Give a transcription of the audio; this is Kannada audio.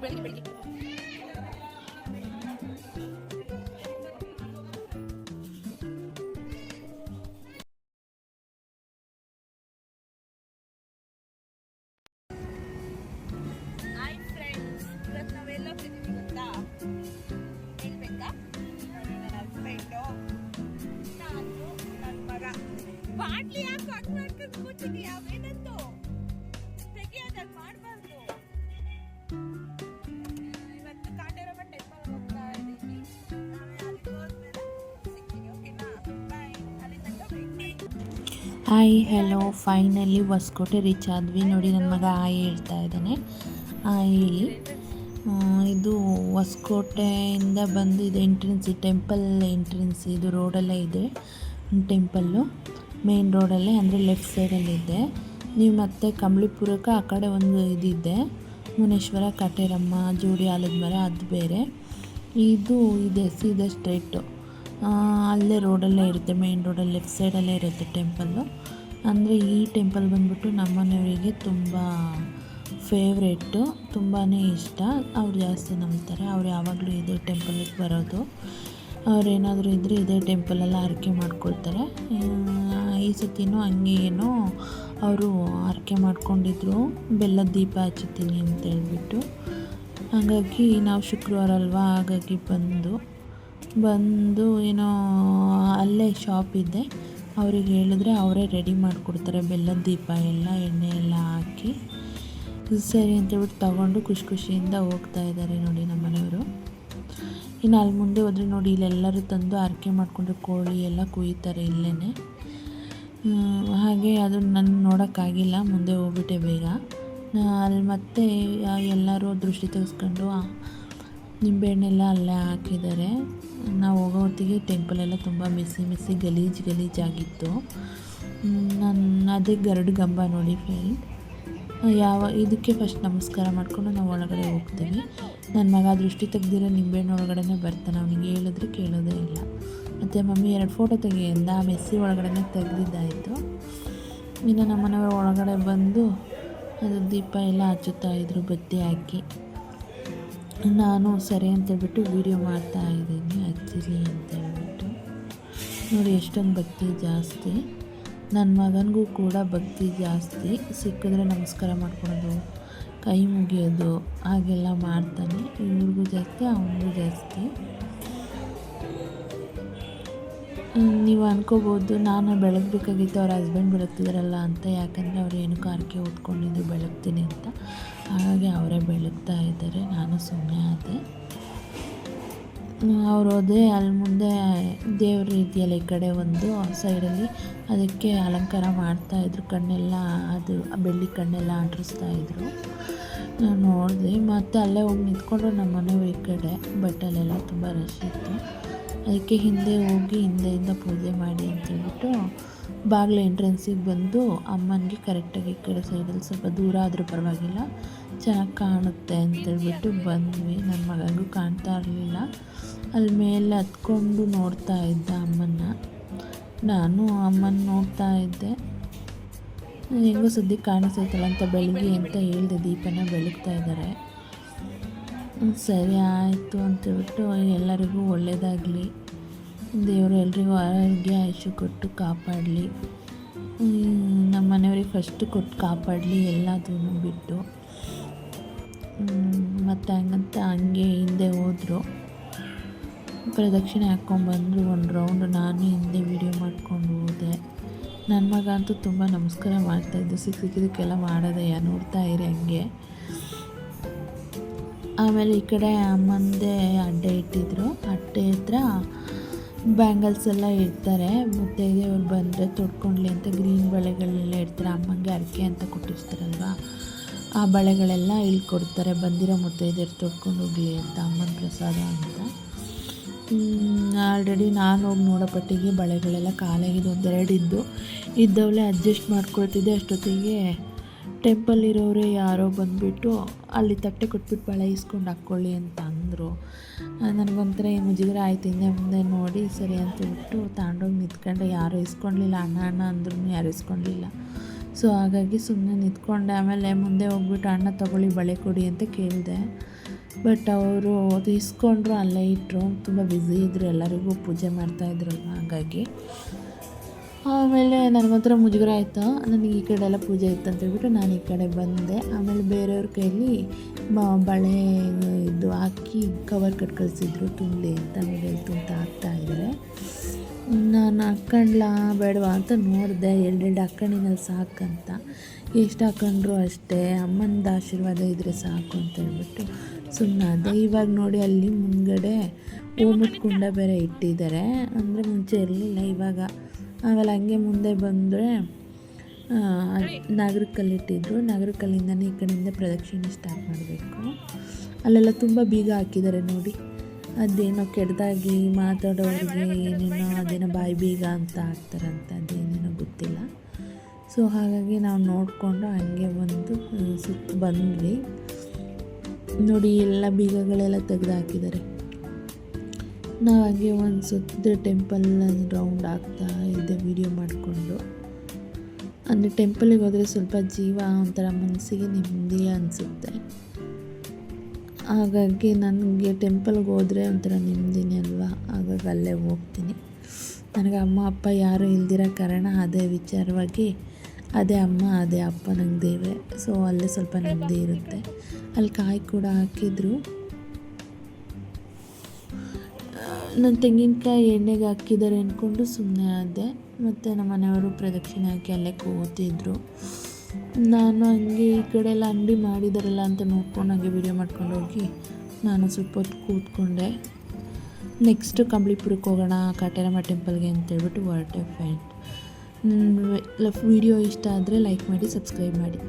ಬೆಳಿಗ್ಗೆ ಬೆಳಿಗ್ಗೆ ಹಾಯ್ ಫ್ರೆಂಡ್ಸ್, ಇವತ್ತು ನಾವೆಲ್ಲ ಹೋಗ್ತಿದ್ದೀವಿ ಗೊತ್ತಾ? ಹೇಳ್ಬೇಕಾ? ನನ್ನ ಹಸ್ಬೆಂಡು, ನಾನು, ನನ್ನ ಮಗ. ಬಾಟ್ಲಿ ಯಾಕೆ ಕಟ್ ಮಾಡ್ಕೊಂಡು ಕೂತಿದೀಯಾ? ಅವೇನಂದು ತೆಗಿಯೋದಕ್ಕೆ ಮಾಡಬಾರ್ದು. ಇವತ್ತು ಕಾಟೇರಮ್ಮ ಟೆಂಪಲ್ ಹೋಗ್ತಾ ಇದ್ದೀವಿ. ನಾವೇ ಅಲ್ಲಿಗೆ ಹೋದ್ಮೇಲೆ ಸಿಗ್ತೀವಿ, ಓಕೆನಾ? ಬಾಯ್. ಅಲ್ಲಿ ತನಕ ವೆಯ್ಟ್ ಮಾಡಿ. Hi hello, finally Hosakote reach ಆದ್ವಿ. ನೋಡಿ ನನ್ನ ಮಗ ಹಾಯ್ ಹೇಳ್ತಾ ಇದ್ದಾನೆ. ಹಾಯ್ ಹೇಳಿ. ಇದು ಹೊಸಕೋಟೆಯಿಂದ ಬಂದು ಇದು ಎಂಟ್ರೆನ್ಸ್, ಟೆಂಪಲ್ ಎಂಟ್ರೆನ್ಸ್. ಇದು ರೋಡಲ್ಲೇ ಇದೆ ಟೆಂಪಲ್ಲು, ಮೇನ್ ರೋಡಲ್ಲೇ, ಅಂದರೆ ಲೆಫ್ಟ್ ಸೈಡಲ್ಲಿದೆ. ನೀವು ಮತ್ತೆ ಕಂಬಳಿಪುರಕ್ಕೆ ಆ ಕಡೆ ಒಂದು ಇದಿದೆ, ಮುನೇಶ್ವರ, ಕಾಟೇರಮ್ಮ, ಜೋಡಿ ಆಲದ ಮರ, ಅದು ಬೇರೆ. ಇದು ಇದೆ ಸೀದಾ ಸ್ಟ್ರೈಟು, ಅಲ್ಲೇ ರೋಡಲ್ಲೇ ಇರುತ್ತೆ, ಮೇನ್ ರೋಡಲ್ಲಿ ಲೆಫ್ಟ್ ಸೈಡಲ್ಲೇ ಇರುತ್ತೆ ಟೆಂಪಲ್ಲು. ಅಂದರೆ ಈ ಟೆಂಪಲ್ ಬಂದ್ಬಿಟ್ಟು ನಮ್ಮನೆಯವರಿಗೆ ತುಂಬ ಫೇವ್ರೇಟು, ತುಂಬಾ ಇಷ್ಟ. ಅವ್ರು ಜಾಸ್ತಿ ನಂಬ್ತಾರೆ. ಅವ್ರು ಯಾವಾಗಲೂ ಇದೇ ಟೆಂಪಲಿಗೆ ಬರೋದು. ಅವ್ರೇನಾದರೂ ಇದ್ದರೆ ಇದೇ ಟೆಂಪಲೆಲ್ಲ ಹರಕೆ ಮಾಡ್ಕೊಳ್ತಾರೆ. ಈ ಸತಿನೂ ಹಂಗೆ ಏನೋ ಅವರು ಹರಕೆ ಮಾಡ್ಕೊಂಡಿದ್ರು, ಬೆಲ್ಲದ ದೀಪ ಹಚ್ಚುತ್ತೀನಿ ಅಂತ ಹೇಳ್ಬಿಟ್ಟು. ಹಾಗಾಗಿ ನಾವು ಶುಕ್ರವಾರ ಅಲ್ವಾ, ಹಾಗಾಗಿ ಬಂದು ಏನೋ ಅಲ್ಲೇ ಶಾಪ್ ಇದೆ, ಅವ್ರಿಗೆ ಹೇಳಿದ್ರೆ ಅವರೇ ರೆಡಿ ಮಾಡಿಕೊಡ್ತಾರೆ, ಬೆಲ್ಲದ ದೀಪ ಎಲ್ಲ, ಎಣ್ಣೆ ಎಲ್ಲ ಹಾಕಿ. ಸರಿ ಅಂತೇಳ್ಬಿಟ್ಟು ತಗೊಂಡು ಖುಷಿಯಿಂದ ಹೋಗ್ತಾ ಇದ್ದಾರೆ ನೋಡಿ ನಮ್ಮ ಮನೆಯವರು. ಇನ್ನು ಅಲ್ಲಿ ಮುಂದೆ ಹೋದರೆ ನೋಡಿ, ಇಲ್ಲೆಲ್ಲರೂ ತಂದು ಹರಕೆ ಮಾಡಿಕೊಂಡ್ರೆ ಕೋಳಿ ಎಲ್ಲ ಕುಯ್ತಾರೆ ಇಲ್ಲೇ. ಹಾಗೆ ಅದು ನನ್ನ ನೋಡೋಕ್ಕಾಗಿಲ್ಲ, ಮುಂದೆ ಹೋಗ್ಬಿಟ್ಟೆ ಬೇಗ. ಅಲ್ಲಿ ಮತ್ತೆ ಎಲ್ಲರೂ ದೃಷ್ಟಿ ತೆಗೆಸ್ಕೊಂಡು ನಿಂಬೆಹಣ್ಣೆಲ್ಲ ಅಲ್ಲೇ ಹಾಕಿದ್ದಾರೆ. ನಾವು ಹೋಗೋ ಹೊತ್ತಿಗೆ ಟೆಂಪಲೆಲ್ಲ ತುಂಬ ಮೆಸ್ಸಿ ಗಲೀಜಾಗಿತ್ತು. ಅದೇ ಗರುಡ ಗಂಬ ನೋಡಿ ಫ್ರೆಂಡ್. ಇದಕ್ಕೆ ಫಸ್ಟ್ ನಮಸ್ಕಾರ ಮಾಡಿಕೊಂಡು ನಾವು ಒಳಗಡೆ ಹೋಗ್ತೀವಿ. ನನ್ನ ಮಗ ದೃಷ್ಟಿ ತೆಗ್ದಿರೋ ನಿಂಬೆಹಣ್ಣು ಒಳಗಡೆ ಬರ್ತಾನೆ. ಅವನಿಗೆ ಹೇಳಿದ್ರೆ ಕೇಳೋದೇ ಇಲ್ಲ. ಮತ್ತು ಮಮ್ಮಿ 2 ಫೋಟೋ ತೆಗಿ ಅಂದ, ಆ ಮೆಸ್ಸಿ ಒಳಗಡೆ ತೆಗೆದಿದ್ದಾಯಿತು. ಇನ್ನು ನಮ್ಮ ಮನೆಯವ್ರ ಒಳಗಡೆ ಬಂದು ಅದು ದೀಪ ಎಲ್ಲ ಹಚ್ಚುತ್ತಾಯಿದ್ರು ಬತ್ತಿ ಹಾಕಿ. ನಾನು ಸರಿ ಅಂತೇಳ್ಬಿಟ್ಟು ವೀಡಿಯೋ ಮಾಡ್ತಾಯಿದ್ದೀನಿ, ಹಚ್ಚಿರಿ ಅಂತೇಳ್ಬಿಟ್ಟು. ನೋಡಿ ಎಷ್ಟೊಂದು ಭಕ್ತಿ ಜಾಸ್ತಿ. ನನ್ನ ಮಗನಿಗೂ ಕೂಡ ಭಕ್ತಿ ಜಾಸ್ತಿ. ಸಿಕ್ಕಿದ್ರೆ ನಮಸ್ಕಾರ ಮಾಡ್ಕೊಳೋದು, ಕೈ ಮುಗಿಯೋದು ಹಾಗೆಲ್ಲ ಮಾಡ್ತಾನೆ. ಇವ್ರಿಗೂ ಜಾಸ್ತಿ, ಅವನಿಗೂ ಜಾಸ್ತಿ. ನೀವು ಅನ್ಕೋಬೋದು ನಾನು ಬೆಳಗಬೇಕಾಗಿತ್ತು, ಅವ್ರ ಹಸ್ಬೆಂಡ್ ಬೆಳಗ್ತಿದಾರಲ್ಲ ಅಂತ. ಯಾಕಂದರೆ ಅವ್ರು ಏನಕ್ಕೂ ಹರಕೆ ಹೊತ್ಕೊಂಡಿದ್ದು ಬೆಳಗ್ತೀನಿ ಅಂತ, ಹಾಗಾಗಿ ಅವರೇ ಬೆಳಗ್ತಾ ಇದ್ದಾರೆ. ನಾನು ಸುಮ್ಮನೆ ಆದೆ. ಅವ್ರು ಹೋದೆ, ಅಲ್ಲಿ ಮುಂದೆ ದೇವ್ರ ಇದೆಯಲ್ಲ ಈ ಕಡೆ ಒಂದು ಸೈಡಲ್ಲಿ, ಅದಕ್ಕೆ ಅಲಂಕಾರ ಮಾಡ್ತಾಯಿದ್ರು. ಕಣ್ಣೆಲ್ಲ ಅದು ಬೆಳ್ಳಿ ಕಣ್ಣೆಲ್ಲ ಅಂಟಿಸ್ತಾಯಿದ್ರು. ನಾನು ನೋಡಿದೆ. ಮತ್ತು ಅಲ್ಲೇ ಹೋಗಿ ನಿಂತ್ಕೊಂಡ್ರು ನಮ್ಮ ಮನೆಯವ್ರು ಈ ಕಡೆ. ಬಟ್ ಅಲ್ಲೆಲ್ಲ ತುಂಬ ರಶ್ ಇತ್ತು. ಅದಕ್ಕೆ ಹಿಂದೆ ಹೋಗಿ ಹಿಂದೆಯಿಂದ ಪೂಜೆ ಮಾಡಿ ಅಂತೇಳ್ಬಿಟ್ಟು ಬಾಗಿಲು ಎಂಟ್ರೆನ್ಸಿಗೆ ಬಂದು ಅಮ್ಮನಿಗೆ ಕರೆಕ್ಟಾಗಿ ಈ ಕಡೆ ಸೈಡಲ್ಲಿ ಸ್ವಲ್ಪ ದೂರ ಆದರೂ ಪರವಾಗಿಲ್ಲ, ಚೆನ್ನಾಗಿ ಕಾಣುತ್ತೆ ಅಂತೇಳ್ಬಿಟ್ಟು ಬಂದ್ವಿ. ನನ್ನ ಮಗನಿಗೂ ಕಾಣ್ತಾ ಇರಲಿಲ್ಲ. ಅಲ್ಲಿ ಮೇಲೆ ಹತ್ಕೊಂಡು ನೋಡ್ತಾ ಇದ್ದ ಅಮ್ಮನ್ನ. ನಾನು ಅಮ್ಮನ ನೋಡ್ತಾ ಇದ್ದೆ. ಹೆಂಗೋ ಸದ್ಯಕ್ಕೆ ಕಾಣಿಸ್ತೈತಲ್ಲ ಅಂತ ಬೆಳಗ್ಗೆ ಅಂತ ಹೇಳಿದೆ, ದೀಪನ ಬೆಳಗ್ತಾ ಇದ್ದಾರೆ. ಸರಿ ಆಯಿತು ಅಂತೇಳ್ಬಿಟ್ಟು ಎಲ್ಲರಿಗೂ ಒಳ್ಳೆಯದಾಗಲಿ, ದೇವರು ಎಲ್ರಿಗೂ ಆರೋಗ್ಯ ಆಯುಷ್ಯ ಕೊಟ್ಟು ಕಾಪಾಡಲಿ, ನಮ್ಮ ಮನೆಯವ್ರಿಗೆ ಫಸ್ಟು ಕೊಟ್ಟು ಕಾಪಾಡಲಿ ಎಲ್ಲದೂ ಬಿಟ್ಟು. ಮತ್ತು ಹಂಗಂತ ಹಂಗೆ ಹಿಂದೆ ಹೋದರು, ಪ್ರದಕ್ಷಿಣೆ ಹಾಕ್ಕೊಂಡ್ಬಂದರು ಒಂದು ರೌಂಡು. ನಾನು ಹಿಂದೆ ವೀಡಿಯೋ ಮಾಡ್ಕೊಂಡು ಹೋದೆ. ನನ್ನ ಮಗ ಅಂತೂ ತುಂಬ ನಮಸ್ಕಾರ ಮಾಡ್ತಾಯಿದ್ದು, ಸಿಕ್ಕಿದ್ದಕ್ಕೆಲ್ಲ ಮಾಡೋದಯ್ಯ, ನೋಡ್ತಾ ಇರಿ ಹಂಗೆ. ಆಮೇಲೆ ಈ ಕಡೆ ಅಮ್ಮಂದೇ ಅಡ್ಡೆ ಇಟ್ಟಿದ್ರು. ಅಡ್ಡೆ ಹತ್ರ ಬ್ಯಾಂಗಲ್ಸ್ ಎಲ್ಲ ಇಡ್ತಾರೆ. ಮುತ್ತೈದೆಯವ್ರು ಬಂದರೆ ತೊಡ್ಕೊಂಡ್ಲಿ ಅಂತ ಗ್ರೀನ್ ಬಳೆಗಳೆಲ್ಲ ಇಡ್ತಾರೆ. ಅಮ್ಮಂಗೆ ಅರಕೆ ಅಂತ ಕೊಟ್ಟಿರ್ತಾರಲ್ವ, ಆ ಬಳೆಗಳೆಲ್ಲ ಇಲ್ಲಿ ಕೊಡ್ತಾರೆ. ಬಂದಿರೋ ಮುತ್ತೈದೆಯರು ತೊಡ್ಕೊಂಡು ಹೋಗಲಿ ಅಂತ, ಅಮ್ಮನ ಪ್ರಸಾದ ಅಂತ. ಆಲ್ರೆಡಿ ನಾನು ಹೋಗಿ ನೋಡೋ ಪಟ್ಟಿಗೆ ಬಳೆಗಳೆಲ್ಲ ಖಾಲಿಯಾಗಿದ್ದು, 1-2 ಇದ್ದವಳೆ ಅಡ್ಜಸ್ಟ್ ಮಾಡ್ಕೊಳ್ತಿದ್ದೆ. ಅಷ್ಟೊತ್ತಿಗೆ ಟೆಂಪಲ್ ಇರೋರೇ ಯಾರೋ ಬಂದುಬಿಟ್ಟು ಅಲ್ಲಿ ತಟ್ಟೆ ಕೊಟ್ಬಿಟ್ಟು ಬಳೆ ಇಸ್ಕೊಂಡು ಹಾಕ್ಕೊಳ್ಳಿ ಅಂತ ಅಂದರು. ನನಗೊಂಥರ ಮುಜುಗರ ಆಯ್ತು. ಹಿಂದೆ ಮುಂದೆ ನೋಡಿ ಸರಿ ಅಂತೇಳ್ಬಿಟ್ಟು ತಗೊಂಡೋಗಿ ನಿಂತ್ಕೊಂಡೆ. ಯಾರೂ ಇಸ್ಕೊಳ್ಲಿಲ್ಲ, ಅಣ್ಣ ಅಂದ್ರೂ ಯಾರೂ ಇಸ್ಕೊಳ್ಲಿಲ್ಲ. ಸೊ ಹಾಗಾಗಿ ಸುಮ್ಮನೆ ನಿಂತ್ಕೊಂಡೆ. ಆಮೇಲೆ ಮುಂದೆ ಹೋಗ್ಬಿಟ್ಟು ಅಣ್ಣ ತೊಗೊಳ್ಳಿ ಬಳೆ ಕೊಡಿ ಅಂತ ಕೇಳಿದೆ. ಬಟ್ ಅವರು ಅದು ಇಸ್ಕೊಂಡ್ರು, ಅಲ್ಲೇ ಇಟ್ಟರು. ತುಂಬ ಬ್ಯುಸಿ ಇದ್ದರು, ಎಲ್ಲರಿಗೂ ಪೂಜೆ ಮಾಡ್ತಾಯಿದ್ರಲ್ವ, ಹಾಗಾಗಿ. ಆಮೇಲೆ ನನಗೊಂಥರ ಮುಜುಗರ ಆಯಿತು. ನನಗೆ ಈ ಕಡೆ ಎಲ್ಲ ಪೂಜೆ ಇತ್ತು ಅಂತ ಹೇಳ್ಬಿಟ್ಟು ನಾನು ಈ ಕಡೆ ಬಂದೆ. ಆಮೇಲೆ ಬೇರೆಯವ್ರ ಕೈಯಲ್ಲಿ ಬಳೆ ಇದು ಹಾಕಿ ಕವರ್ ಕಟ್ ಕಳಿಸಿದ್ರು ತುಂಬಲಿ ಅಂತ, ನೋಡಿ ತುಂಬ್ತಾ ಹಾಕ್ತಾಯಿದ್ದಾರೆ. ನಾನು ಹಾಕ್ಕೊಂಡ್ಲಾ ಬೇಡವಾ ಅಂತ ನೋಡಿದೆ. ಎರಡೆರಡು ಹಾಕ್ಕೊಂಡಿನಲ್ಲಿ ಸಾಕಂತ, ಎಷ್ಟು ಹಾಕ್ಕೊಂಡ್ರು ಅಷ್ಟೇ, ಅಮ್ಮನದು ಆಶೀರ್ವಾದ ಇದ್ದರೆ ಸಾಕು ಅಂತ ಹೇಳ್ಬಿಟ್ಟು ಸುಮ್ಮನಾದೆ. ಇವಾಗ ನೋಡಿ ಅಲ್ಲಿ ಮುಂದ್ಗಡೆ ಓಮದ ಕುಂಡ ಬೇರೆ ಇಟ್ಟಿದ್ದಾರೆ, ಅಂದರೆ ಮುಂಚೆ ಇರಲಿಲ್ಲ ಇವಾಗ. ಆಮೇಲೆ ಹಂಗೆ ಮುಂದೆ ಬಂದರೆ ನಾಗರಕಲ್ಲಿಟ್ಟಿದ್ರು. ನಾಗರಕಲ್ಲಿಂದನೇ ಈ ಕಡೆಯಿಂದ ಪ್ರದಕ್ಷಿಣೆ ಸ್ಟಾರ್ಟ್ ಮಾಡಬೇಕು. ಅಲ್ಲೆಲ್ಲ ತುಂಬ ಬೀಗ ಹಾಕಿದ್ದಾರೆ ನೋಡಿ. ಅದೇನೋ ಕೆಟ್ಟದಾಗಿ ಮಾತಾಡೋರಿಗೆ ಏನೇನೋ ಅದೇನೋ ಬಾಯಿ ಬೀಗ ಅಂತ ಹಾಕ್ತಾರಂತೆ, ಅದೇನೇನೋ ಗೊತ್ತಿಲ್ಲ. ಸೊ ಹಾಗಾಗಿ ನಾವು ನೋಡಿಕೊಂಡು ಹಂಗೆ ಒಂದು ಸುತ್ತ ಬಂದ್ವಿ. ನೋಡಿ ಎಲ್ಲ ಬೀಗಗಳೆಲ್ಲ ತೆಗೆದು ಹಾಕಿದ್ದಾರೆ. ನಾವು ಹಾಗೆ ಒಂದು ಸುತ್ತ ಟೆಂಪಲ್ ರೌಂಡ್ ಆಗ್ತಾ ಇದ್ದೆ ವಿಡಿಯೋ ಮಾಡಿಕೊಂಡು. ಅಂದರೆ ಟೆಂಪಲಿಗೆ ಹೋದರೆ ಸ್ವಲ್ಪ ಜೀವ ಒಂಥರ ಮನಸ್ಸಿಗೆ ನೆಮ್ಮದಿ ಅನಿಸುತ್ತೆ. ಹಾಗಾಗಿ ನನಗೆ ಟೆಂಪಲ್ಗೆ ಹೋದರೆ ಒಂಥರ ನೆಮ್ಮದಿನೇ ಅಲ್ವಾ, ಹಾಗಾಗಿ ಅಲ್ಲೇ ಹೋಗ್ತೀನಿ. ನನಗೆ ಅಮ್ಮ ಅಪ್ಪ ಯಾರೂ ಇಲ್ದಿರೋ ಕಾರಣ ಅದೇ ವಿಚಾರವಾಗಿ ಅದೇ ಅಮ್ಮ ಅದೇ ಅಪ್ಪ ನಂಗೆ ದೇವರೇ. ಸೊ ಅಲ್ಲೇ ಸ್ವಲ್ಪ ನೆಮ್ಮದಿ ಇರುತ್ತೆ. ಅಲ್ಲಿ ಕಾಯಿ ಕೂಡ ಹಾಕಿದ್ರು. ನನ್ನ ತೆಂಗಿನಕಾಯಿ ಎಣ್ಣೆಗೆ ಹಾಕಿದ್ದಾರೆ ಅಂದ್ಕೊಂಡು ಸುಮ್ಮನೆ ಆದೆ. ಮತ್ತು ನಮ್ಮ ಮನೆಯವರು ಪ್ರದಕ್ಷಿಣೆ ಹಾಕಿ ಅಲ್ಲೇ ಕೂತಿದ್ರು. ನಾನು ಹಂಗೆ ಈ ಕಡೆ ಎಲ್ಲ ಅಂಗಡಿ ಮಾಡಿದಾರಲ್ಲ ಅಂತ ನೋಡ್ಕೊಂಡು ಹಾಗೆ ವೀಡಿಯೋ ಮಾಡ್ಕೊಂಡು ಹೋಗಿ ನಾನು ಸ್ವಲ್ಪ ಹೊತ್ತು ಕೂತ್ಕೊಂಡೆ. ನೆಕ್ಸ್ಟು ಕಂಬಳಿಪುರಕ್ಕೆ ಹೋಗೋಣ ಕಾಟೇರಮ್ಮ ಟೆಂಪಲ್ಗೆ ಅಂತೇಳ್ಬಿಟ್ಟು ಹೊರಟೆ ಫ್ರೆಂಡ್. ವಿಡಿಯೋ ಇಷ್ಟ ಆದರೆ ಲೈಕ್ ಮಾಡಿ, ಸಬ್ಸ್ಕ್ರೈಬ್ ಮಾಡಿ.